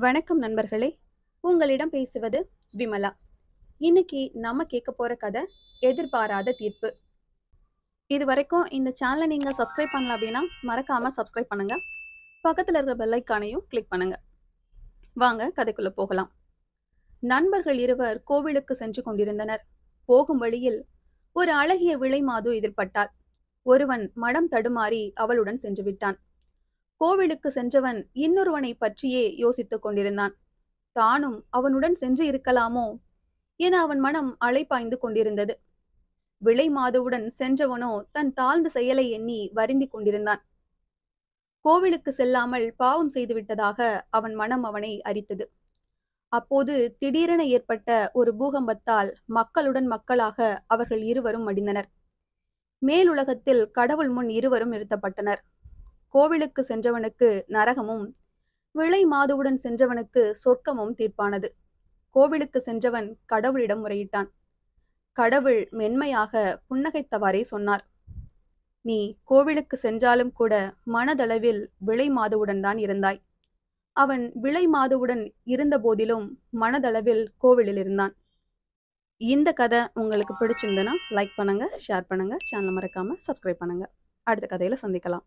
வணக்கம் நண்பர்களே, உங்களிடம் பேசுவது விமலா. இன்னைக்கு நம்ம கேட்க போற கதை எதிர்பாராத தீர்ப்பு. இது வரைக்கும் இந்த சேனலை நீங்க சப்ஸ்கிரைப் பண்ணல அப்படின்னா மறக்காம சப்ஸ்கிரைப் பண்ணுங்க. பக்கத்துல இருக்கிற பெல் ஐக்கானையும் கிளிக் பண்ணுங்க. வாங்க கதைக்குள்ள போகலாம். நண்பர்கள் இருவர் கோவிலுக்கு சென்று கொண்டிருந்தனர். போகும் வழியில் ஒரு அழகிய விலை மாது எதிர்பட்டாள். ஒருவன் மனம் தடுமாறி அவளுடன் சென்று விட்டான். கோவிலுக்கு சென்றவன் இன்னொருவனை பற்றியே யோசித்துக் கொண்டிருந்தான். தானும் அவனுடன் சென்று இருக்கலாமோ என அவன் மனம் அலைபாய்ந்து கொண்டிருந்தது. விலை மாதுவுடன் சென்றவனோ தன் தாழ்ந்த செயலை எண்ணி வருந்திக் கொண்டிருந்தான். கோவிலுக்கு செல்லாமல் பாவம் செய்துவிட்டதாக அவன் மனம் அவனை அரித்தது. அப்போது திடீரென ஏற்பட்ட ஒரு பூகம்பத்தால் மக்களுடன் மக்களாக அவர்கள் இருவரும் மடிந்தனர். மேலுலகத்தில் கடவுள் முன் இருவரும் நிறுத்தப்பட்டனர். கோவிலுக்கு சென்றவனுக்கு நரகமும், விலை மாதுவுடன் சென்றவனுக்கு சொர்க்கமும் தீர்ப்பானது. கோவிலுக்கு சென்றவன் கடவுளிடம் முறையிட்டான். கடவுள் மென்மையாக புன்னகைத்தவாறே சொன்னார், நீ கோவிலுக்கு சென்றாலும் கூட மனதளவில் விலை மாதுவுடன் தான் இருந்தாய். அவன் விலை மாதுவுடன் இருந்த போதிலும் மனதளவில் கோவிலில் இருந்தான். இந்த கதை உங்களுக்கு பிடிச்சிருந்ததுன்னா லைக் பண்ணுங்க, ஷேர் பண்ணுங்க, சேனலை மறக்காம சப்ஸ்கிரைப் பண்ணுங்க. அடுத்த கதையில சந்திக்கலாம்.